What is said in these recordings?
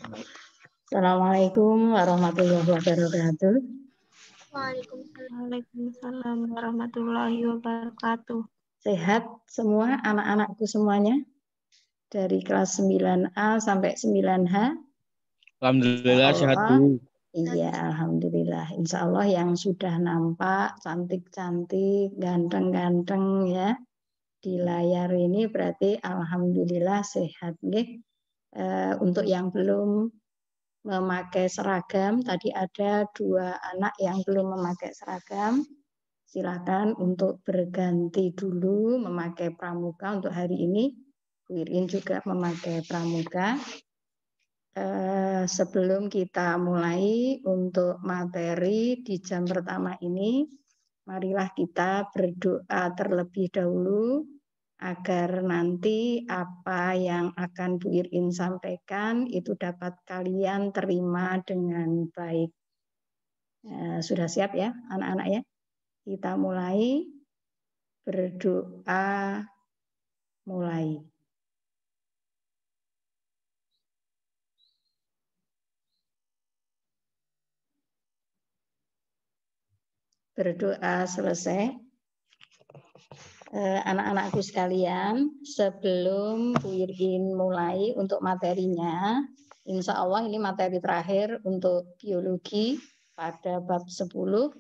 Assalamualaikum warahmatullahi wabarakatuh. Waalaikumsalam warahmatullahi wabarakatuh. Sehat semua anak-anakku semuanya? Dari kelas 9A sampai 9H? Alhamdulillah sehat, Bu. Iya, alhamdulillah. Insya Allah yang sudah nampak cantik-cantik, ganteng-ganteng ya di layar ini berarti alhamdulillah sehat. Untuk yang belum memakai seragam, tadi ada 2 anak yang belum memakai seragam. Silakan untuk berganti dulu memakai pramuka untuk hari ini. Bu Irin juga memakai pramuka. Sebelum kita mulai untuk materi di jam pertama ini, marilah kita berdoa terlebih dahulu agar nanti apa yang akan Bu Irin sampaikan itu dapat kalian terima dengan baik. Sudah siap ya anak-anak ya? Kita mulai berdoa mulai. Berdoa selesai. Anak-anakku sekalian, sebelum Bu Irin mulai untuk materinya, insya Allah ini materi terakhir untuk biologi pada bab 10.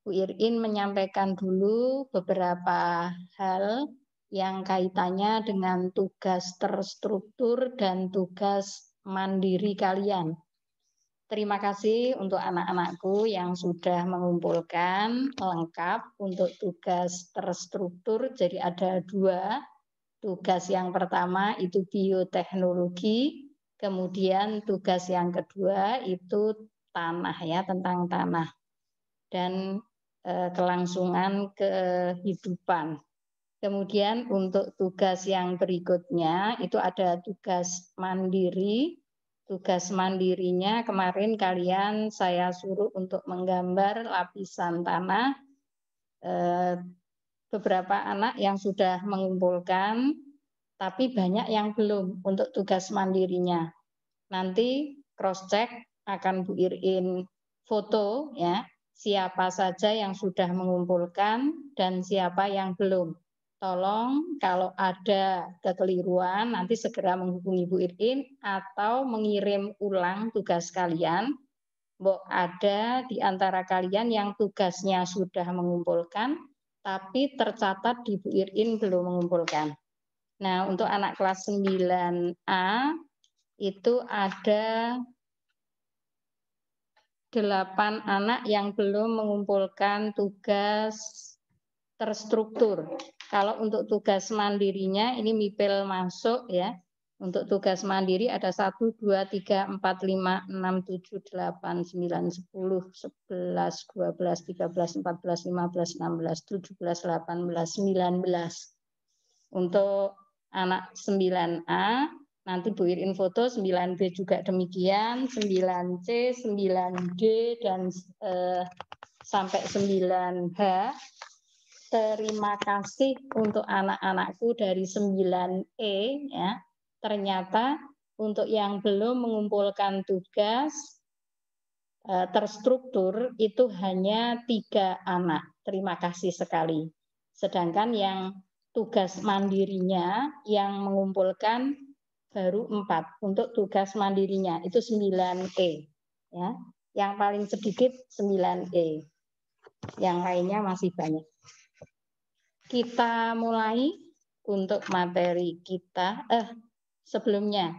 Bu Irin menyampaikan dulu beberapa hal yang kaitannya dengan tugas terstruktur dan tugas mandiri kalian. Terima kasih untuk anak-anakku yang sudah mengumpulkan lengkap untuk tugas terstruktur. Jadi ada 2. Tugas yang pertama itu bioteknologi, kemudian tugas yang kedua itu tanah ya, tentang tanah dan kelangsungan kehidupan. Kemudian untuk tugas yang berikutnya itu ada tugas mandiri. Tugas mandirinya kemarin kalian saya suruh untuk menggambar lapisan tanah. Beberapa anak yang sudah mengumpulkan, tapi banyak yang belum untuk tugas mandirinya. Nanti cross check akan Bu Irin foto ya, siapa saja yang sudah mengumpulkan dan siapa yang belum. Tolong kalau ada kekeliruan nanti segera menghubungi Bu Irin atau mengirim ulang tugas kalian. Mbok ada di antara kalian yang tugasnya sudah mengumpulkan tapi tercatat di Bu Irin belum mengumpulkan. Nah, untuk anak kelas 9A itu ada 8 anak yang belum mengumpulkan tugas terstruktur. Kalau untuk tugas mandirinya ini mipel masuk ya. Untuk tugas mandiri ada 1, 2, 3, 4, 5, 6, 7, 8, 9, 10, 11, 12, 13, 14, 15, 16, 17, 18, 19. Untuk anak 9A, nanti Bu Irin foto, 9B juga demikian, 9C, 9D, dan sampai 9H. Terima kasih untuk anak-anakku dari 9E ya. Ternyata untuk yang belum mengumpulkan tugas terstruktur itu hanya 3 anak. Terima kasih sekali. Sedangkan yang tugas mandirinya yang mengumpulkan baru 4 untuk tugas mandirinya itu 9E ya. Yang paling sedikit 9E. Yang lainnya masih banyak. Kita mulai untuk materi kita. Sebelumnya,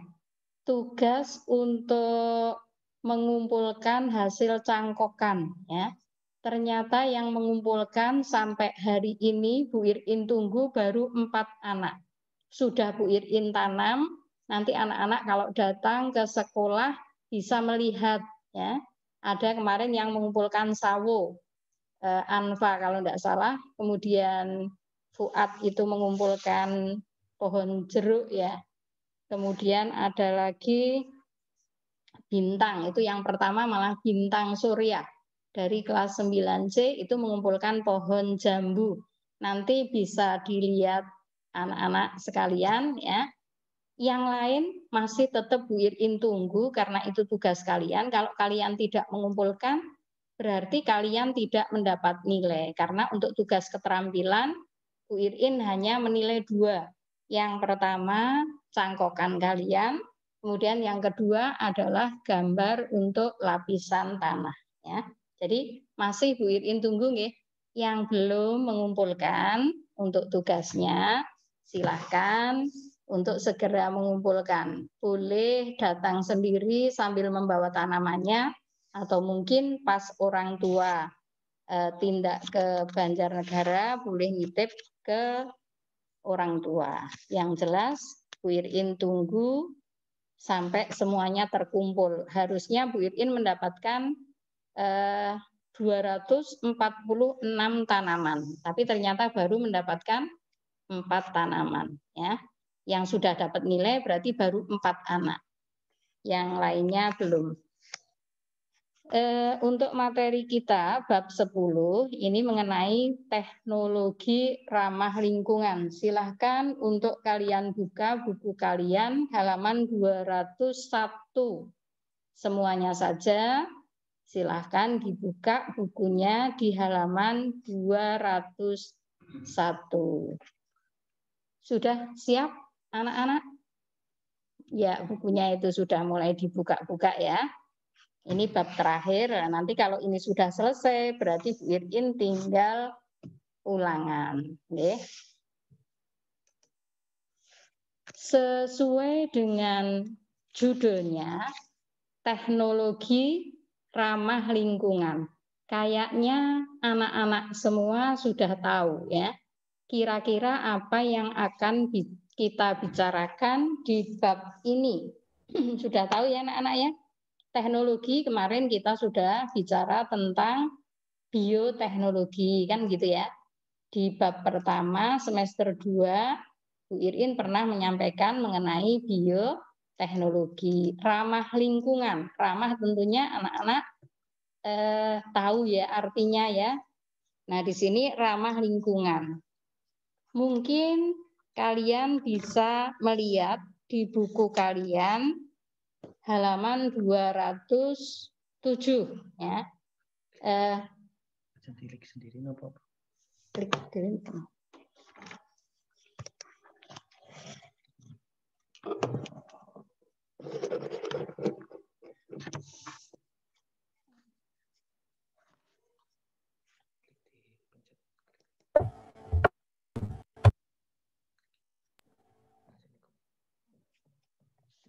tugas untuk mengumpulkan hasil cangkokan. Ya. Ternyata yang mengumpulkan sampai hari ini Bu Irin tunggu baru 4 anak. Sudah Bu Irin tanam, nanti anak-anak kalau datang ke sekolah bisa melihat. Ya. Ada kemarin yang mengumpulkan sawo, Anfa kalau tidak salah, kemudian Fuad itu mengumpulkan pohon jeruk ya. Kemudian ada lagi bintang, itu yang pertama malah bintang surya. Dari kelas 9C itu mengumpulkan pohon jambu. Nanti bisa dilihat anak-anak sekalian ya. Yang lain masih tetap Bu Irin tunggu karena itu tugas kalian. Kalau kalian tidak mengumpulkan, berarti kalian tidak mendapat nilai. Karena untuk tugas keterampilan, Bu Irin hanya menilai 2. Yang pertama, cangkokan kalian. Kemudian yang kedua adalah gambar untuk lapisan tanah. Ya. Jadi masih Bu Irin tunggu nggih. Yang belum mengumpulkan untuk tugasnya, silahkan untuk segera mengumpulkan. Boleh datang sendiri sambil membawa tanamannya, atau mungkin pas orang tua tindak ke Banjarnegara, boleh nitip ke orang tua. Yang jelas, Bu Irin tunggu sampai semuanya terkumpul. Harusnya Bu Irin mendapatkan 246 tanaman, tapi ternyata baru mendapatkan 4 tanaman. Ya. Yang sudah dapat nilai berarti baru 4 anak. Yang lainnya belum. Untuk materi kita bab 10 ini mengenai teknologi ramah lingkungan. Silahkan untuk kalian buka buku kalian halaman 201. Semuanya saja silahkan dibuka bukunya di halaman 201. Sudah siap anak-anak? Ya, bukunya itu sudah mulai dibuka-buka ya. Ini bab terakhir. Nanti kalau ini sudah selesai, berarti Bu Irin tinggal ulangan. Oke. Sesuai dengan judulnya, teknologi ramah lingkungan. Kayaknya anak-anak semua sudah tahu ya. Kira-kira apa yang akan kita bicarakan di bab ini. Sudah tahu ya anak-anak ya? Teknologi kemarin kita sudah bicara tentang bioteknologi kan gitu ya. Di bab pertama semester 2 Bu Irin pernah menyampaikan mengenai bioteknologi ramah lingkungan. Ramah tentunya anak-anak tahu ya artinya ya. Nah, di sini ramah lingkungan. Mungkin kalian bisa melihat di buku kalian halaman 207 ya. Klik sendiri apa? Klik sendiri.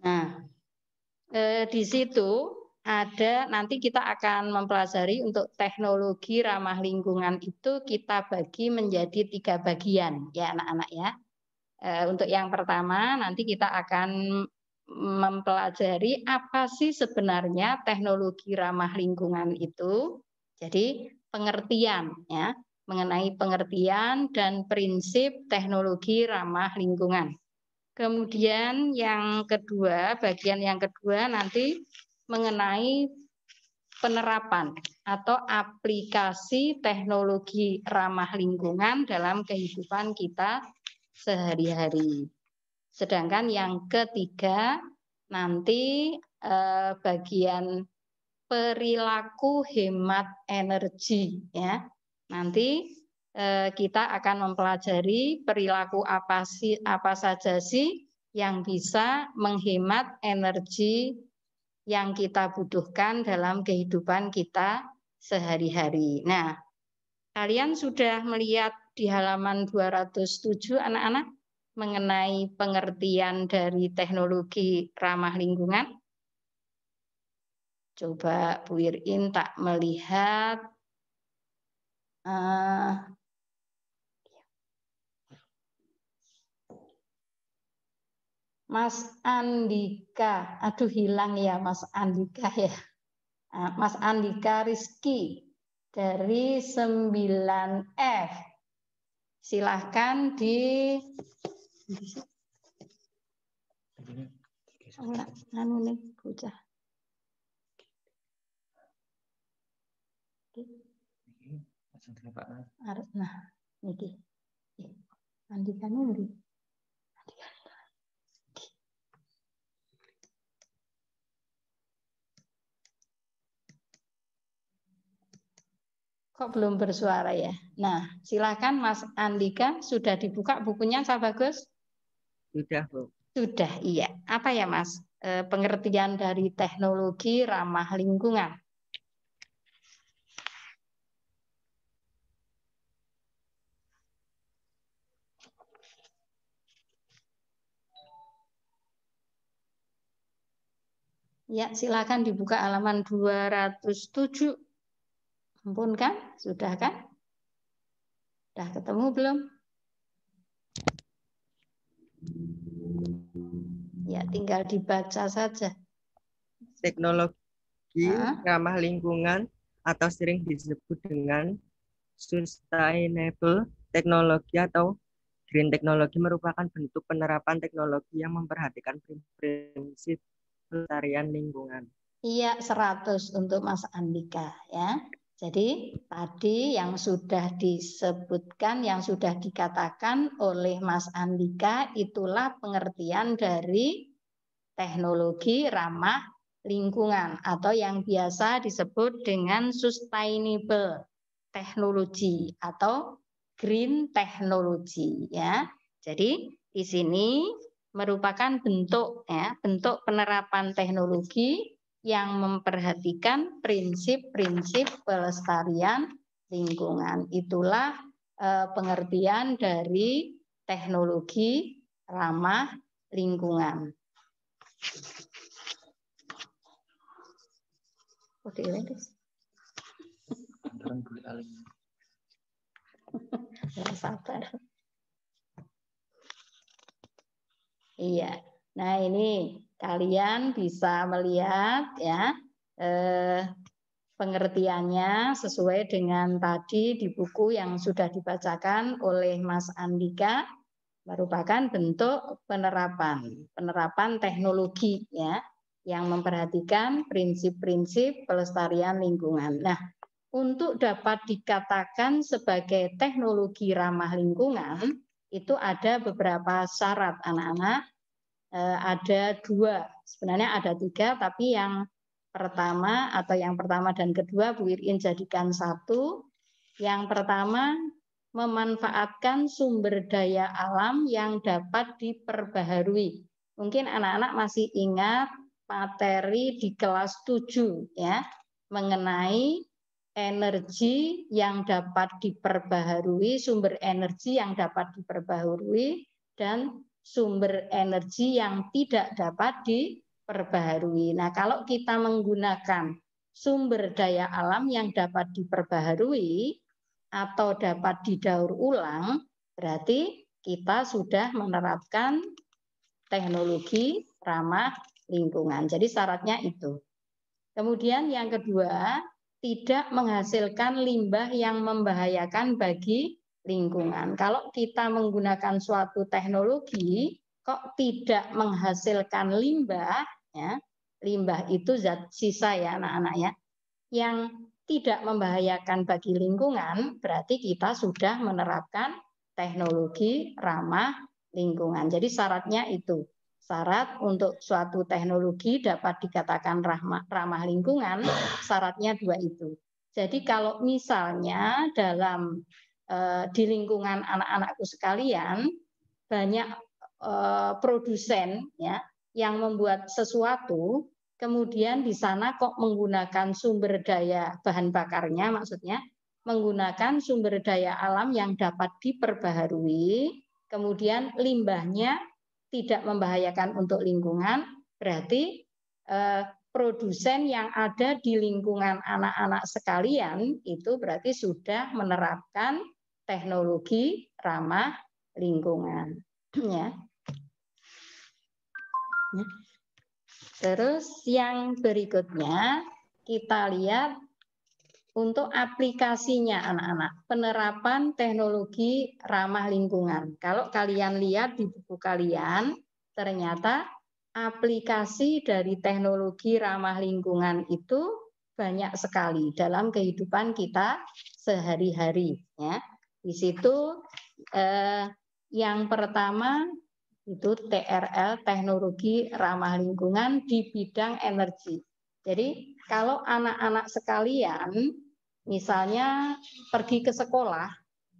Nah, di situ ada nanti kita akan mempelajari untuk teknologi ramah lingkungan itu kita bagi menjadi 3 bagian ya anak-anak ya. Untuk yang pertama nanti kita akan mempelajari apa sih sebenarnya teknologi ramah lingkungan itu. Jadi pengertian ya mengenai pengertian dan prinsip teknologi ramah lingkungan. Kemudian yang kedua, bagian yang kedua nanti mengenai penerapan atau aplikasi teknologi ramah lingkungan dalam kehidupan kita sehari-hari. Sedangkan yang ketiga nanti bagian perilaku hemat energi ya. Nanti kita akan mempelajari perilaku apa saja sih yang bisa menghemat energi yang kita butuhkan dalam kehidupan kita sehari-hari. Nah, kalian sudah melihat di halaman 207 anak-anak mengenai pengertian dari teknologi ramah lingkungan? Coba Bu Irin tak melihat. Mas Andika, aduh hilang ya Mas Andika ya. Mas Andika Rizky dari 9F. Silahkan di anu nih bocah. Nah, niki. Andika nuri. Kok belum bersuara ya? Nah, silakan Mas Andika, sudah dibuka bukunya Kak Bagus? Sudah, Bu. Sudah, iya. Apa ya Mas? Pengertian dari teknologi ramah lingkungan. Ya, silakan dibuka halaman 207. Ampun kan? Sudah kan? Sudah ketemu belum? Ya, tinggal dibaca saja. Teknologi ramah lingkungan atau sering disebut dengan sustainable teknologi atau green teknologi merupakan bentuk penerapan teknologi yang memperhatikan prinsip pelestarian lingkungan. Iya, 100 untuk Mas Andika ya. Jadi tadi yang sudah disebutkan, yang sudah dikatakan oleh Mas Andika itulah pengertian dari teknologi ramah lingkungan atau yang biasa disebut dengan sustainable teknologi atau green technology ya. Jadi di sini merupakan bentuk penerapan teknologi yang memperhatikan prinsip-prinsip pelestarian lingkungan. Itulah pengertian dari teknologi ramah lingkungan. Sabar. Iya. Nah, ini kalian bisa melihat ya pengertiannya sesuai dengan tadi di buku yang sudah dibacakan oleh Mas Andika, merupakan bentuk penerapan teknologi ya yang memperhatikan prinsip-prinsip pelestarian lingkungan. Nah, untuk dapat dikatakan sebagai teknologi ramah lingkungan itu ada beberapa syarat anak-anak. Ada 2, sebenarnya ada 3, tapi yang pertama dan kedua Bu Irin jadikan 1. Yang pertama, memanfaatkan sumber daya alam yang dapat diperbaharui. Mungkin anak-anak masih ingat materi di kelas 7 ya, mengenai energi yang dapat diperbaharui, sumber energi yang dapat diperbaharui dan sumber energi yang tidak dapat diperbaharui. Nah, kalau kita menggunakan sumber daya alam yang dapat diperbaharui atau dapat didaur ulang, berarti kita sudah menerapkan teknologi ramah lingkungan. Jadi syaratnya itu. Kemudian yang kedua, tidak menghasilkan limbah yang membahayakan bagi lingkungan. Kalau kita menggunakan suatu teknologi kok tidak menghasilkan limbah, ya, limbah itu zat sisa ya anak-anak ya, yang tidak membahayakan bagi lingkungan, berarti kita sudah menerapkan teknologi ramah lingkungan. Jadi syaratnya itu. Syarat untuk suatu teknologi dapat dikatakan ramah lingkungan, syaratnya 2 itu. Jadi kalau misalnya dalam di lingkungan anak-anakku sekalian banyak produsen ya yang membuat sesuatu, kemudian di sana kok menggunakan sumber daya bahan bakarnya, maksudnya menggunakan sumber daya alam yang dapat diperbaharui, kemudian limbahnya tidak membahayakan untuk lingkungan, berarti produsen yang ada di lingkungan anak-anak sekalian itu berarti sudah menerapkan teknologi ramah lingkungan. Ya. Terus yang berikutnya kita lihat untuk aplikasinya anak-anak, penerapan teknologi ramah lingkungan. Kalau kalian lihat di buku kalian, ternyata aplikasi dari teknologi ramah lingkungan itu banyak sekali dalam kehidupan kita sehari-hari. Ya. Di situ yang pertama itu TRL, teknologi ramah lingkungan di bidang energi. Jadi kalau anak-anak sekalian Misalnya pergi ke sekolah,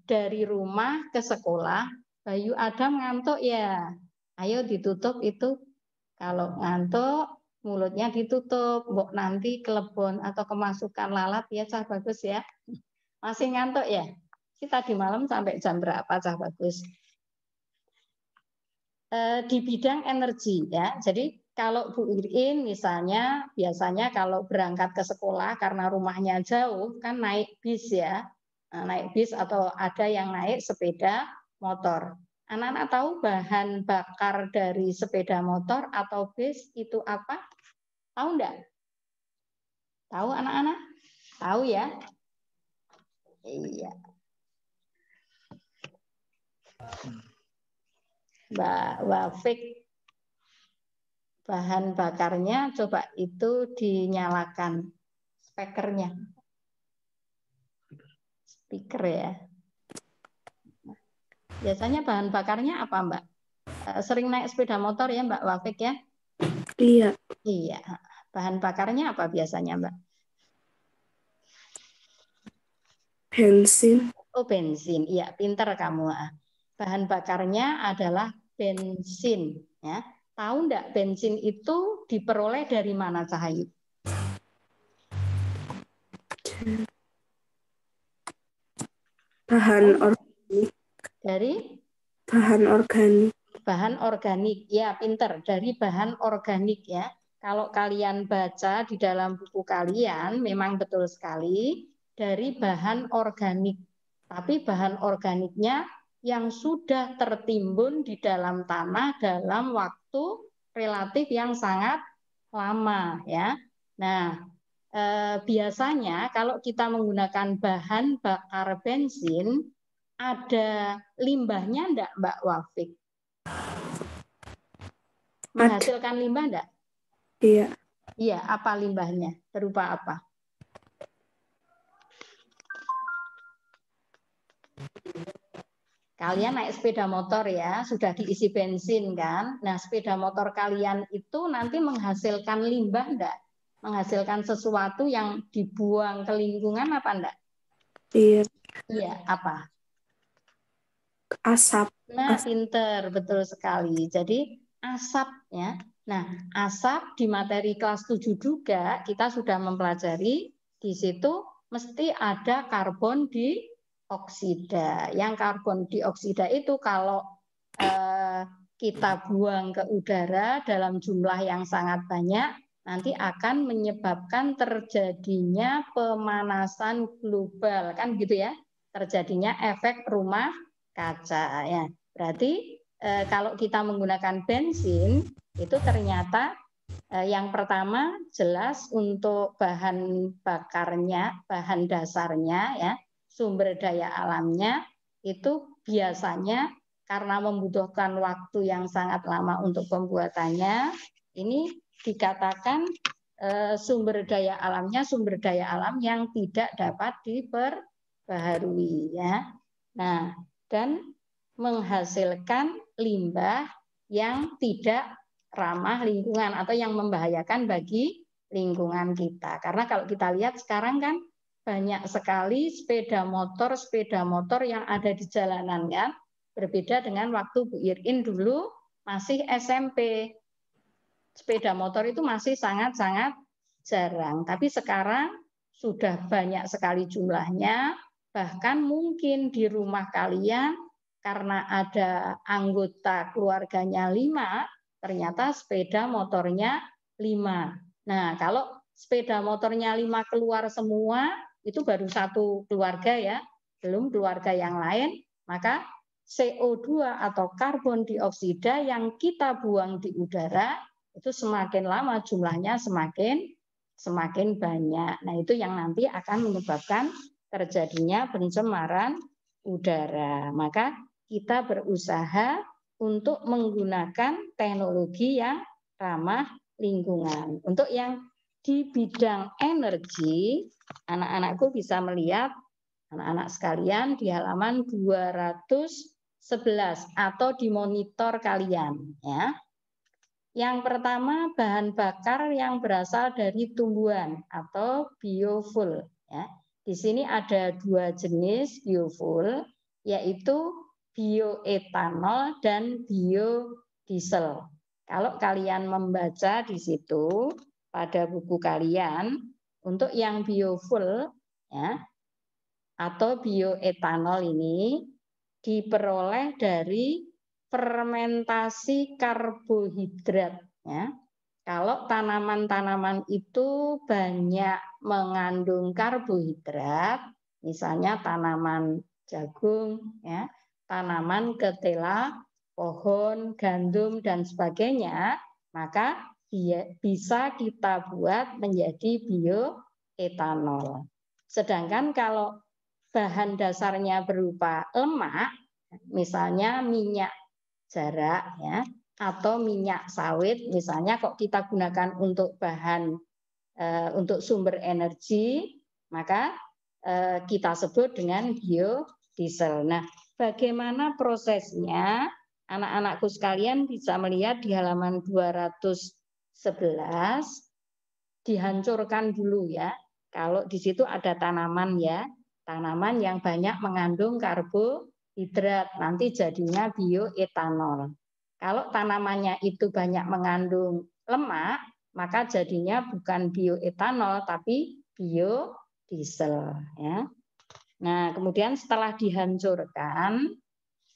dari rumah ke sekolah, Bayu Adam ngantuk ya. Ayo ditutup itu. Kalau ngantuk, mulutnya ditutup. Mbok nanti kelebon atau kemasukan lalat ya, Cah Bagus ya. Masih ngantuk ya? Kita di malam sampai jam berapa, Cah Bagus? Di bidang energi ya. Jadi kalau Bu Irin misalnya biasanya kalau berangkat ke sekolah karena rumahnya jauh kan naik bis ya. Nah, naik bis atau ada yang naik sepeda motor. Anak-anak tahu bahan bakar dari sepeda motor atau bis itu apa? Tahu enggak? Tahu anak-anak? Tahu ya? Iya. Mbak Wafik, bahan bakarnya coba itu dinyalakan speakernya. Speaker ya. Biasanya bahan bakarnya apa Mbak? Sering naik sepeda motor ya Mbak Wafik ya? Iya. Iya. Bahan bakarnya apa biasanya Mbak? Bensin. Oh bensin, iya pinter kamu. Bahan bakarnya adalah bensin. Ya. Tahu enggak bensin itu diperoleh dari mana Cahayu? Bahan organik. Dari? Bahan organik. Bahan organik, ya pinter. Dari bahan organik ya. Kalau kalian baca di dalam buku kalian, memang betul sekali dari bahan organik. Tapi bahan organiknya yang sudah tertimbun di dalam tanah dalam waktu relatif yang sangat lama ya. Nah, biasanya kalau kita menggunakan bahan bakar bensin ada limbahnya enggak Mbak Wafik? Menghasilkan limbah enggak? Iya. Iya, apa limbahnya? Berupa apa? Kalian naik sepeda motor ya, sudah diisi bensin kan? Nah, sepeda motor kalian itu nanti menghasilkan limbah enggak? Menghasilkan sesuatu yang dibuang ke lingkungan apa enggak? Iya. Iya, apa? Asap. Nah, pinter, betul sekali. Jadi asap ya. Nah, asap di materi kelas 7 juga kita sudah mempelajari di situ mesti ada karbon dioksida. Yang karbon dioksida itu kalau kita buang ke udara dalam jumlah yang sangat banyak, nanti akan menyebabkan terjadinya pemanasan global, kan gitu ya? Terjadinya efek rumah kaca ya. Berarti kalau kita menggunakan bensin itu ternyata yang pertama jelas untuk bahan bakarnya, bahan dasarnya ya, sumber daya alamnya itu biasanya karena membutuhkan waktu yang sangat lama untuk pembuatannya, ini dikatakan sumber daya alamnya sumber daya alam yang tidak dapat diperbaharui ya. Nah, dan menghasilkan limbah yang tidak ramah lingkungan atau yang membahayakan bagi lingkungan kita. Karena kalau kita lihat sekarang kan banyak sekali sepeda motor yang ada di jalanan kan. Berbeda dengan waktu Bu Irin dulu masih SMP. Sepeda motor itu masih sangat-sangat jarang. Tapi sekarang sudah banyak sekali jumlahnya. Bahkan mungkin di rumah kalian karena ada anggota keluarganya 5, ternyata sepeda motornya 5. Nah, kalau sepeda motornya 5 keluar semua, itu baru satu keluarga ya, belum keluarga yang lain, maka CO2 atau karbon dioksida yang kita buang di udara, itu semakin lama jumlahnya semakin banyak. Nah, itu yang nanti akan menyebabkan terjadinya pencemaran udara. Maka kita berusaha untuk menggunakan teknologi yang ramah lingkungan. Untuk yang di bidang energi, anak-anakku bisa melihat, anak-anak sekalian, di halaman 211 atau di monitor kalian. Ya. Yang pertama, bahan bakar yang berasal dari tumbuhan atau biofuel. Ya. di sini ada 2 jenis biofuel, yaitu bioetanol dan biodiesel. Kalau kalian membaca di situ pada buku kalian, untuk yang biofuel ya, atau bioetanol ini diperoleh dari fermentasi karbohidrat. Ya. Kalau tanaman-tanaman itu banyak mengandung karbohidrat, misalnya tanaman jagung, ya, tanaman ketela, pohon, gandum, dan sebagainya, maka bisa kita buat menjadi bioetanol. Sedangkan kalau bahan dasarnya berupa lemak, misalnya minyak jarak, ya, atau minyak sawit, misalnya kok kita gunakan untuk bahan untuk sumber energi, maka kita sebut dengan biodiesel. Nah, bagaimana prosesnya? Anak-anakku sekalian bisa melihat di halaman 211, dihancurkan dulu ya. Kalau di situ ada tanaman ya, tanaman yang banyak mengandung karbohidrat, nanti jadinya bioetanol. Kalau tanamannya itu banyak mengandung lemak, maka jadinya bukan bioetanol tapi biodiesel. Ya. Nah, kemudian setelah dihancurkan,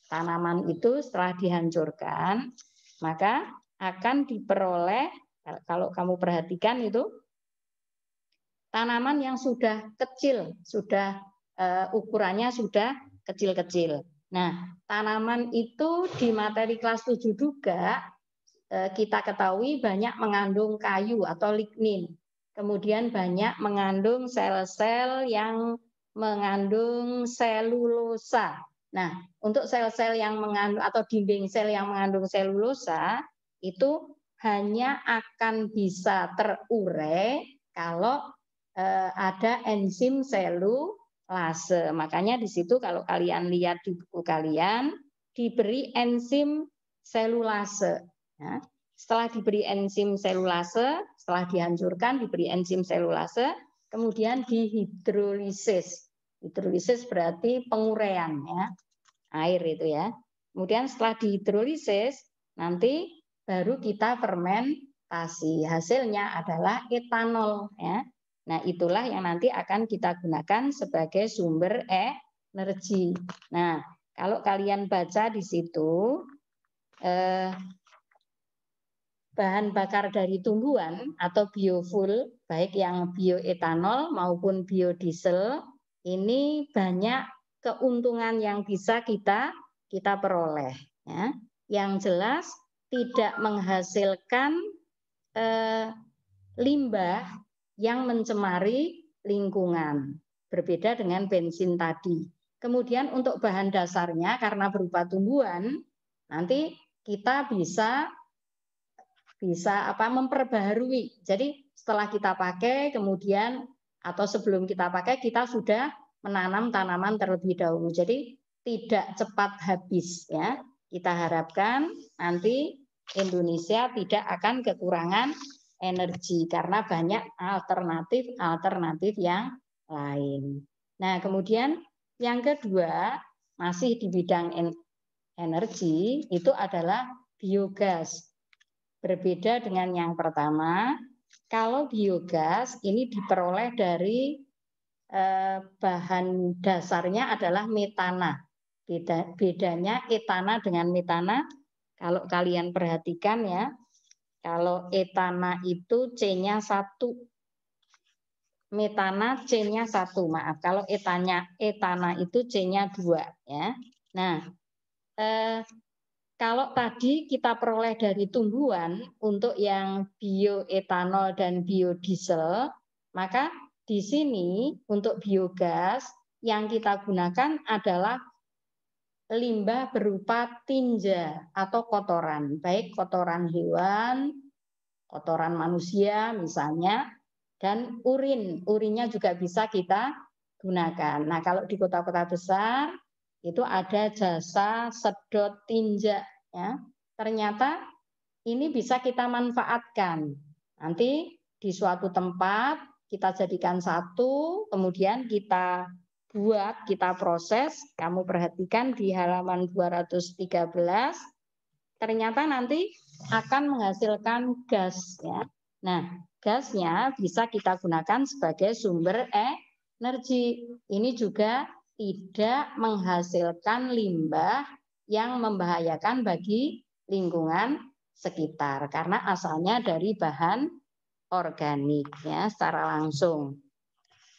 tanaman itu setelah dihancurkan, maka akan diperoleh, kalau kamu perhatikan itu, tanaman yang sudah kecil, sudah ukurannya sudah kecil-kecil. Nah, tanaman itu di materi kelas 7 juga kita ketahui banyak mengandung kayu atau lignin. Kemudian banyak mengandung sel-sel yang mengandung selulosa. Nah, untuk sel-sel yang mengandung atau dinding sel yang mengandung selulosa itu hanya akan bisa terurai kalau ada enzim selulase. Makanya di situ kalau kalian lihat di buku kalian diberi enzim selulase. Ya. Setelah diberi enzim selulase, setelah dihancurkan diberi enzim selulase, kemudian dihidrolisis. Hidrolisis berarti penguraian ya, air itu ya. Kemudian setelah dihidrolisis nanti baru kita fermentasi. Hasilnya adalah etanol ya. Nah, itulah yang nanti akan kita gunakan sebagai sumber energi. Nah, kalau kalian baca di situ bahan bakar dari tumbuhan atau biofuel, baik yang bioetanol maupun biodiesel, ini banyak keuntungan yang bisa kita peroleh. Ya. Yang jelas tidak menghasilkan limbah yang mencemari lingkungan, berbeda dengan bensin tadi. Kemudian untuk bahan dasarnya karena berupa tumbuhan, nanti kita bisa memperbaharui. Jadi setelah kita pakai kemudian atau sebelum kita pakai kita sudah menanam tanaman terlebih dahulu. Jadi tidak cepat habis ya. Kita harapkan nanti Indonesia tidak akan kekurangan energi karena banyak alternatif yang lain. Nah, kemudian yang kedua masih di bidang energi itu adalah biogas. Berbeda dengan yang pertama, kalau biogas ini diperoleh dari bahan dasarnya adalah metana. Bedanya etana dengan metana, kalau kalian perhatikan ya, kalau etana itu C-nya 1, metana C-nya 1, maaf. Kalau etana itu C-nya 2 ya. Nah, kalau tadi kita peroleh dari tumbuhan untuk yang bioetanol dan biodiesel, maka di sini untuk biogas yang kita gunakan adalah limbah berupa tinja atau kotoran, baik kotoran hewan, kotoran manusia misalnya, dan urinnya juga bisa kita gunakan. Nah, kalau di kota-kota besar itu ada jasa sedot tinja ya. Ternyata ini bisa kita manfaatkan. Nanti di suatu tempat kita jadikan satu, kemudian kita buat, kita proses. Kamu perhatikan di halaman 213, ternyata nanti akan menghasilkan gas ya. Nah, gasnya bisa kita gunakan sebagai sumber energi. Ini juga tidak menghasilkan limbah yang membahayakan bagi lingkungan sekitar karena asalnya dari bahan organik ya secara langsung.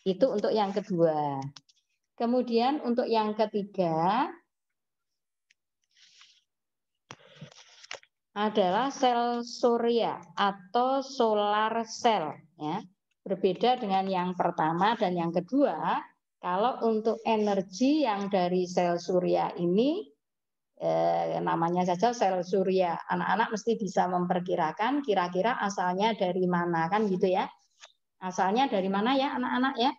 Itu untuk yang kedua. Kemudian untuk yang ketiga adalah sel surya atau solar cell ya. Berbeda dengan yang pertama dan yang kedua, kalau untuk energi yang dari sel surya ini namanya saja sel surya, anak-anak mesti bisa memperkirakan kira-kira asalnya dari mana kan gitu ya. Asalnya dari mana ya anak-anak ya?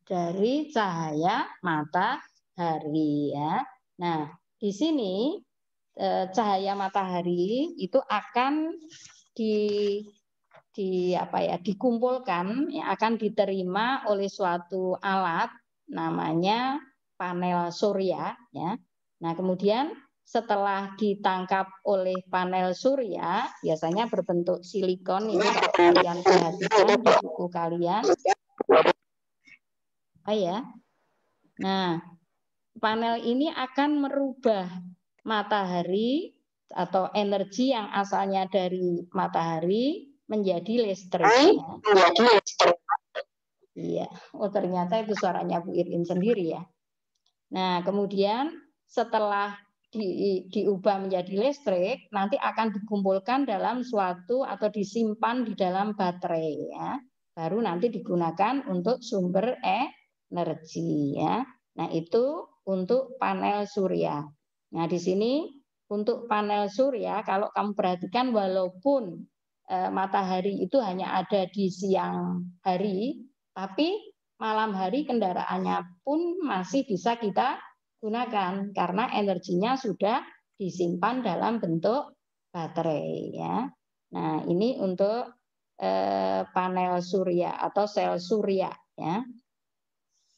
Dari cahaya matahari ya. Nah, di sini cahaya matahari itu akan dikumpulkan, ya, akan diterima oleh suatu alat namanya panel surya. Ya. Nah, kemudian setelah ditangkap oleh panel surya, biasanya berbentuk silikon, ini kalau kalian perhatikan di buku kalian. Ya. Nah, panel ini akan merubah matahari atau energi yang asalnya dari matahari menjadi listrik. Iya, oh ternyata itu suaranya Bu Irin sendiri ya. Nah, kemudian setelah diubah menjadi listrik, nanti akan dikumpulkan dalam suatu atau disimpan di dalam baterai ya. Baru nanti digunakan untuk sumber energi ya. Nah, itu untuk panel surya. Nah, di sini untuk panel surya, kalau kamu perhatikan walaupun matahari itu hanya ada di siang hari, tapi malam hari kendaraannya pun masih bisa kita gunakan karena energinya sudah disimpan dalam bentuk baterai ya. Nah, ini untuk panel surya atau sel surya ya.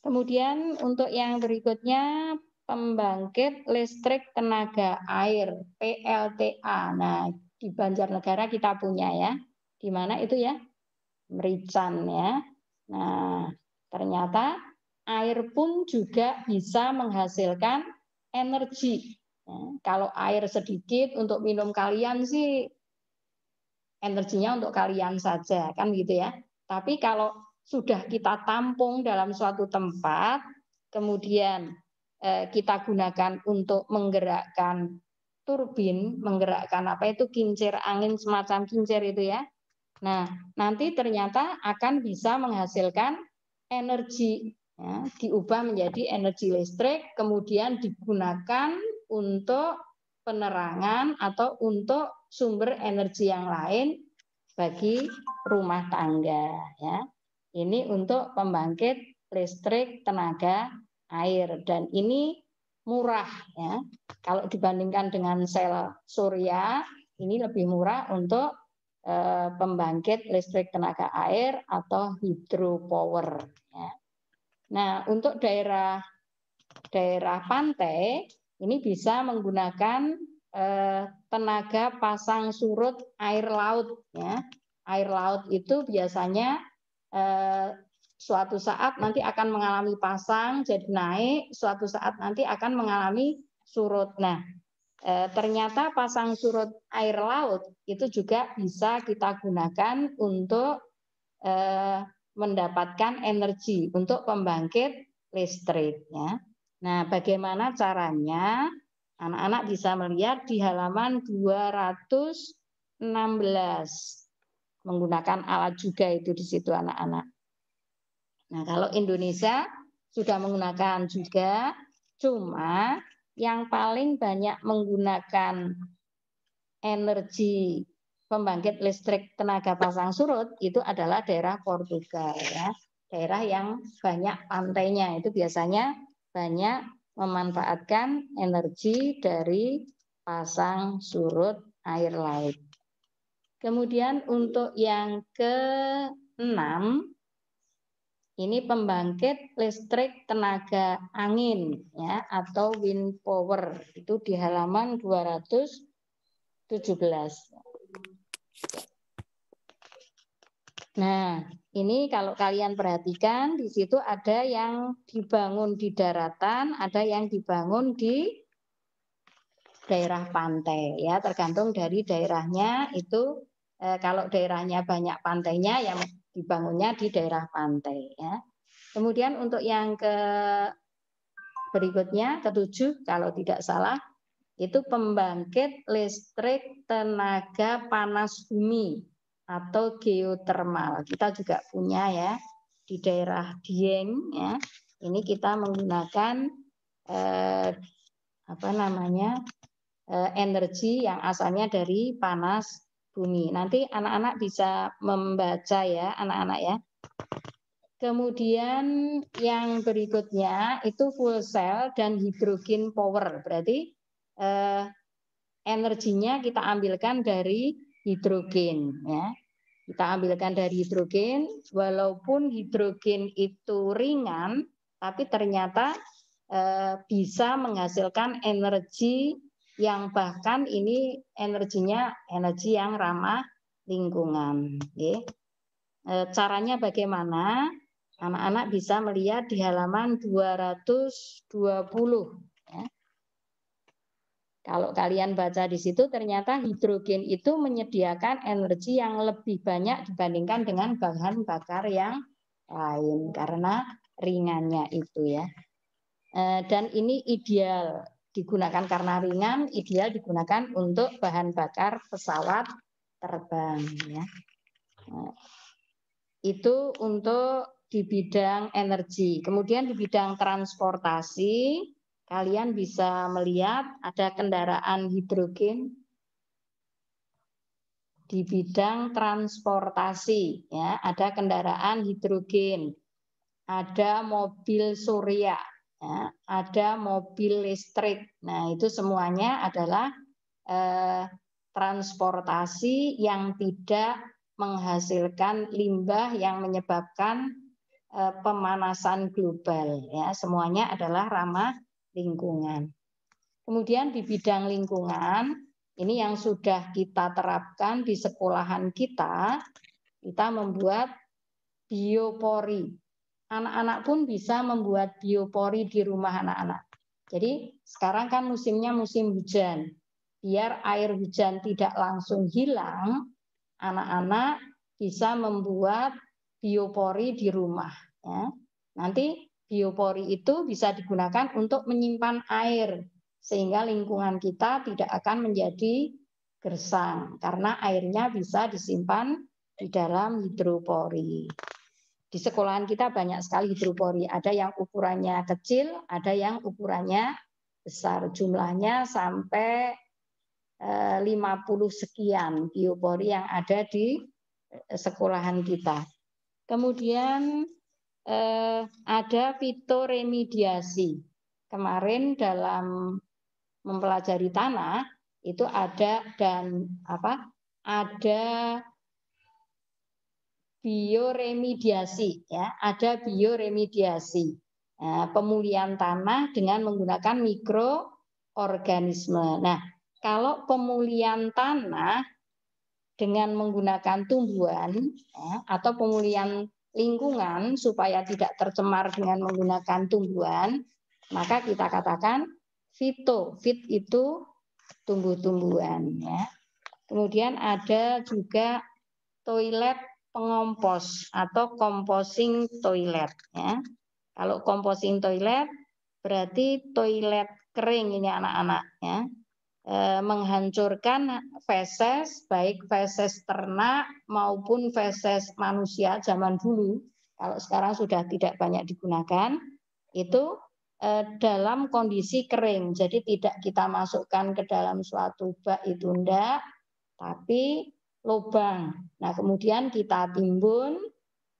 Kemudian untuk yang berikutnya pembangkit listrik tenaga air PLTA. Nah, di Banjarnegara kita punya ya. Di mana itu ya? Merican ya. Nah, ternyata air pun juga bisa menghasilkan energi. Ya, kalau air sedikit untuk minum kalian sih energinya untuk kalian saja kan gitu ya. Tapi kalau sudah kita tampung dalam suatu tempat, kemudian kita gunakan untuk menggerakkan turbin, menggerakkan apa itu kincir angin semacam kincir itu ya. Nah, nanti ternyata akan bisa menghasilkan energi, ya, diubah menjadi energi listrik, kemudian digunakan untuk penerangan atau untuk sumber energi yang lain bagi rumah tangga. Ya. Ini untuk pembangkit listrik tenaga air dan ini murah ya. Kalau dibandingkan dengan sel surya, ini lebih murah untuk pembangkit listrik tenaga air atau hydropower. Ya. Nah, untuk daerah pantai ini bisa menggunakan tenaga pasang surut air laut. Ya. Air laut itu biasanya suatu saat nanti akan mengalami pasang, jadi naik, suatu saat nanti akan mengalami surut. Nah, ternyata pasang surut air laut itu juga bisa kita gunakan untuk mendapatkan energi untuk pembangkit listrik. Ya. Nah, bagaimana caranya? Anak-anak bisa melihat di halaman 216 menggunakan alat juga itu di situ anak-anak. Nah, kalau Indonesia sudah menggunakan juga, cuma yang paling banyak menggunakan energi pembangkit listrik tenaga pasang surut itu adalah daerah Portugal ya. Daerah yang banyak pantainya itu biasanya banyak memanfaatkan energi dari pasang surut air laut. Kemudian untuk yang ini pembangkit listrik tenaga angin ya atau wind power. Itu di halaman 217. Nah, ini kalau kalian perhatikan di situ ada yang dibangun di daratan, ada yang dibangun di daerah pantai ya, tergantung dari daerahnya itu. Kalau daerahnya banyak pantainya, yang dibangunnya di daerah pantai ya. Kemudian untuk yang berikutnya, ke-7 kalau tidak salah, itu pembangkit listrik tenaga panas bumi atau geotermal. Kita juga punya ya di daerah Dieng ya. Ini kita menggunakan energi yang asalnya dari panas bumi. Nanti anak-anak bisa membaca ya, anak-anak ya. Kemudian yang berikutnya itu fuel cell dan hidrogen power. Berarti energinya kita ambilkan dari hidrogen ya. Kita ambilkan dari hidrogen, walaupun hidrogen itu ringan, tapi ternyata bisa menghasilkan energi yang bahkan ini energinya energi yang ramah lingkungan. Okay. Caranya bagaimana? Anak-anak bisa melihat di halaman 220. Ya. Kalau kalian baca di situ, ternyata hidrogen itu menyediakan energi yang lebih banyak dibandingkan dengan bahan bakar yang lain karena ringannya itu ya. Dan ini ideal digunakan karena ringan, ideal digunakan untuk bahan bakar pesawat terbang ya. Itu untuk di bidang energi. Kemudian di bidang transportasi, kalian bisa melihat ada kendaraan hidrogen di bidang transportasi ya, ada kendaraan hidrogen, ada mobil surya ya, ada mobil listrik. Nah, itu semuanya adalah transportasi yang tidak menghasilkan limbah yang menyebabkan pemanasan global ya, semuanya adalah ramah lingkungan. Kemudian di bidang lingkungan, ini yang sudah kita terapkan di sekolahan kita membuat biopori. Anak-anak pun bisa membuat biopori di rumah anak-anak. Jadi sekarang kan musimnya musim hujan. Biar air hujan tidak langsung hilang, anak-anak bisa membuat biopori di rumah. Ya. Nanti biopori itu bisa digunakan untuk menyimpan air, sehingga lingkungan kita tidak akan menjadi gersang, karena airnya bisa disimpan di dalam hidropori. Di sekolahan kita banyak sekali hidropori, ada yang ukurannya kecil, ada yang ukurannya besar, jumlahnya sampai 50 sekian biopori yang ada di sekolahan kita. Kemudian ada fitoremediasi. Kemarin dalam mempelajari tanah itu ada bioremediasi ya, ada bioremediasi. Pemulihan tanah dengan menggunakan mikroorganisme. Nah, kalau pemulihan tanah dengan menggunakan tumbuhan ya, atau pemulihan lingkungan supaya tidak tercemar dengan menggunakan tumbuhan, maka kita katakan fito. Fit itu tumbuh-tumbuhan ya. Kemudian ada juga toilet pengompos atau composing toilet ya. Kalau composing toilet berarti toilet kering ini anak-anak ya. Menghancurkan feses, baik feses ternak maupun feses manusia zaman dulu. Kalau sekarang sudah tidak banyak digunakan, itu dalam kondisi kering. Jadi tidak kita masukkan ke dalam suatu bak itu enggak, tapi lubang. Nah, kemudian kita timbun.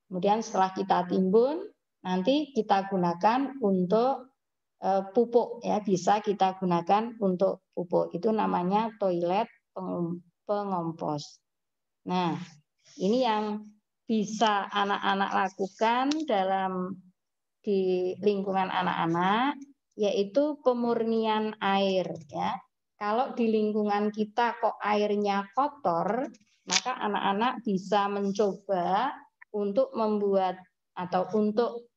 Kemudian setelah kita timbun, nanti kita gunakan untuk pupuk ya, bisa kita gunakan untuk pupuk. Itu namanya toilet pengompos. Nah, ini yang bisa anak-anak lakukan di lingkungan anak-anak, yaitu pemurnian air ya. Kalau di lingkungan kita kok airnya kotor, maka anak-anak bisa mencoba untuk membuat atau untuk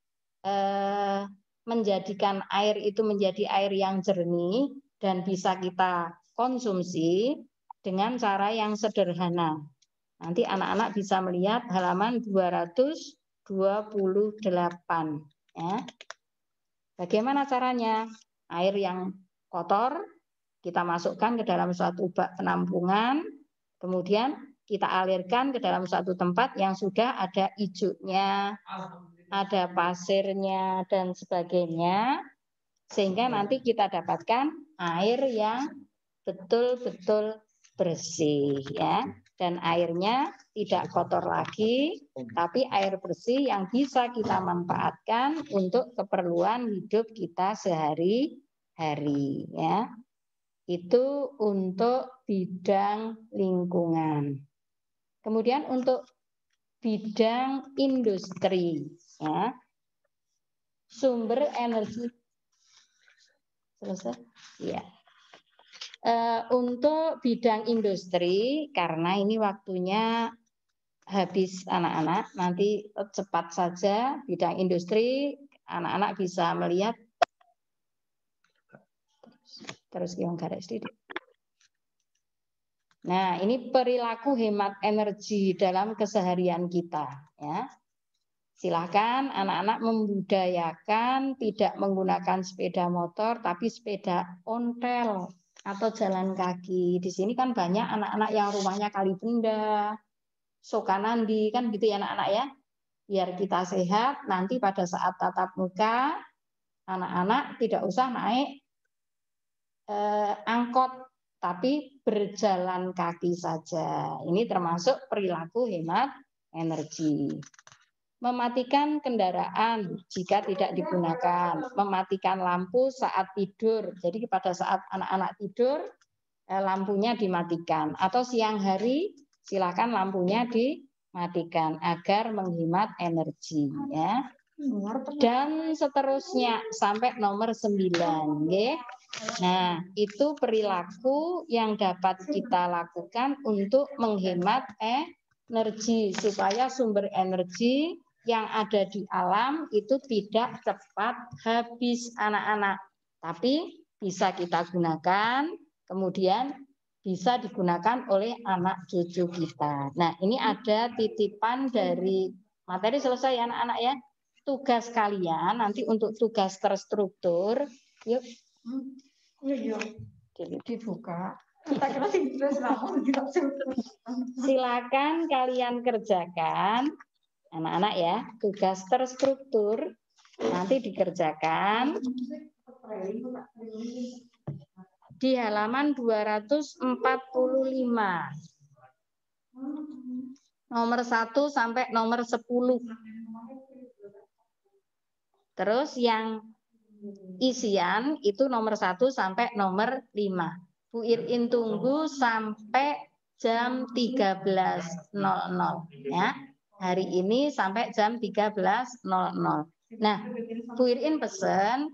menjadikan air itu menjadi air yang jernih dan bisa kita konsumsi dengan cara yang sederhana. Nanti anak-anak bisa melihat halaman 228 ya. Bagaimana caranya? Air yang kotor kita masukkan ke dalam suatu bak penampungan, kemudian kita alirkan ke dalam suatu tempat yang sudah ada hijaunya, ada pasirnya dan sebagainya, sehingga nanti kita dapatkan air yang betul-betul bersih ya, dan airnya tidak kotor lagi, tapi air bersih yang bisa kita manfaatkan untuk keperluan hidup kita sehari-hari ya. Itu untuk bidang lingkungan. Kemudian untuk bidang industri ya. Sumber energi selesai ya. Untuk bidang industri, karena ini waktunya habis anak-anak, nanti cepat saja bidang industri, anak-anak bisa melihat terus yang garis sedikit. Nah, ini perilaku hemat energi dalam keseharian kita ya. Silakan anak-anak membudayakan tidak menggunakan sepeda motor tapi sepeda ontel atau jalan kaki. Di sini kan banyak anak-anak yang rumahnya Kalibenda, Sokanandi kan gitu ya anak-anak ya. Biar kita sehat, nanti pada saat tatap muka anak-anak tidak usah naik angkot tapi berjalan kaki saja. Ini termasuk perilaku hemat energi. Mematikan kendaraan jika tidak digunakan, mematikan lampu saat tidur. Jadi pada saat anak-anak tidur, lampunya dimatikan. Atau siang hari, silakan lampunya dimatikan agar menghemat energi. Ya. Dan seterusnya sampai nomor 9. Okay? Nah, itu perilaku yang dapat kita lakukan untuk menghemat energi supaya sumber energi yang ada di alam itu tidak cepat habis anak-anak, tapi bisa kita gunakan, kemudian bisa digunakan oleh anak cucu kita. Nah, ini ada titipan dari materi selesai ya anak-anak ya. Tugas kalian nanti untuk tugas terstruktur, yuk. Dibuka. Silakan kalian kerjakan. Anak-anak ya, tugas terstruktur nanti dikerjakan di halaman 245. Nomor 1 sampai nomor 10. Terus yang isian itu nomor 1 sampai nomor 5. Bu Irin tunggu sampai jam 13.00 ya. Hari ini sampai jam 13.00. Nah, Bu Irin pesen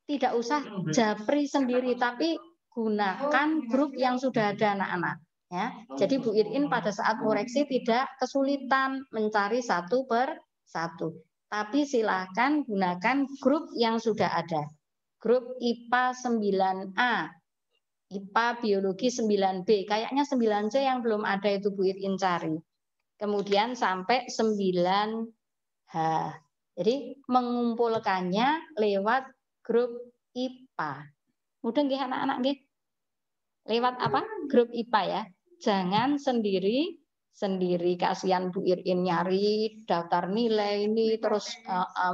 tidak usah japri sendiri, tapi gunakan grup yang sudah ada anak-anak. Ya, jadi Bu Irin pada saat koreksi tidak kesulitan mencari satu per satu, tapi silakan gunakan grup yang sudah ada. Grup IPA 9A, IPA Biologi 9B, kayaknya 9C yang belum ada itu Bu Irin cari. Kemudian sampai 9H. Jadi mengumpulkannya lewat grup IPA. Mudah nggih anak-anak nggih? Lewat apa? Grup IPA ya. Jangan sendiri kasihan Bu Irin nyari daftar nilai ini terus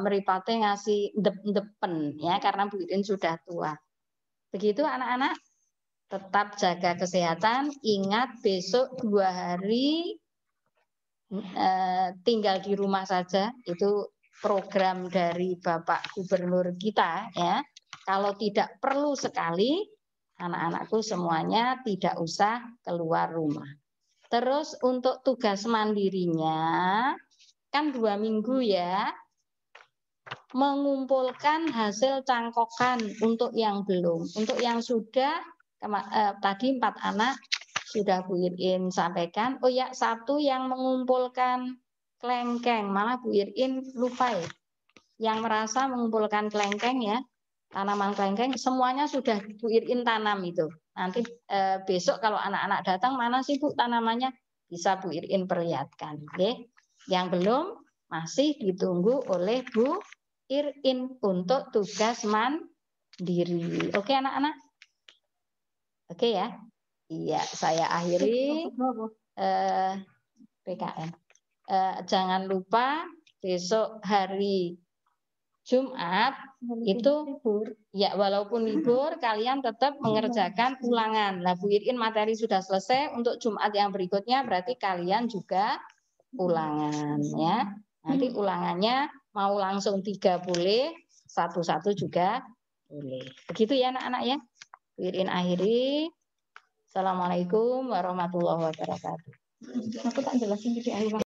meripate ngasih depen ya karena Bu Irin sudah tua. Begitu anak-anak, tetap jaga kesehatan. Ingat besok 2 hari tinggal di rumah saja, itu program dari Bapak Gubernur kita ya. Kalau tidak perlu sekali, anak-anakku semuanya tidak usah keluar rumah. Terus untuk tugas mandirinya kan 2 minggu ya. Mengumpulkan hasil cangkokan untuk yang belum. Untuk yang sudah tadi 4 anak sudah Bu Irin sampaikan. Oh ya, 1 yang mengumpulkan kelengkeng, malah Bu Irin lupa ya. Yang merasa mengumpulkan kelengkeng ya, tanaman kelengkeng semuanya sudah Bu Irin tanam itu. Nanti besok kalau anak-anak datang, mana sih Bu tanamannya? Bisa Bu Irin perlihatkan. Oke. Yang belum masih ditunggu oleh Bu Irin untuk tugas mandiri. Oke anak-anak? Oke ya? Iya, saya akhiri PKN. Jangan lupa besok hari Jumat itu ya walaupun libur kalian tetap mengerjakan ulangan. Nah, Bu Irin materi sudah selesai, untuk Jumat yang berikutnya berarti kalian juga ulangan ya. Nanti ulangannya mau langsung 3 boleh, 1-1 juga boleh. Begitu ya anak-anak ya. Bu Irin akhiri. Assalamualaikum warahmatullahi wabarakatuh. Aku tak jelasin gitu.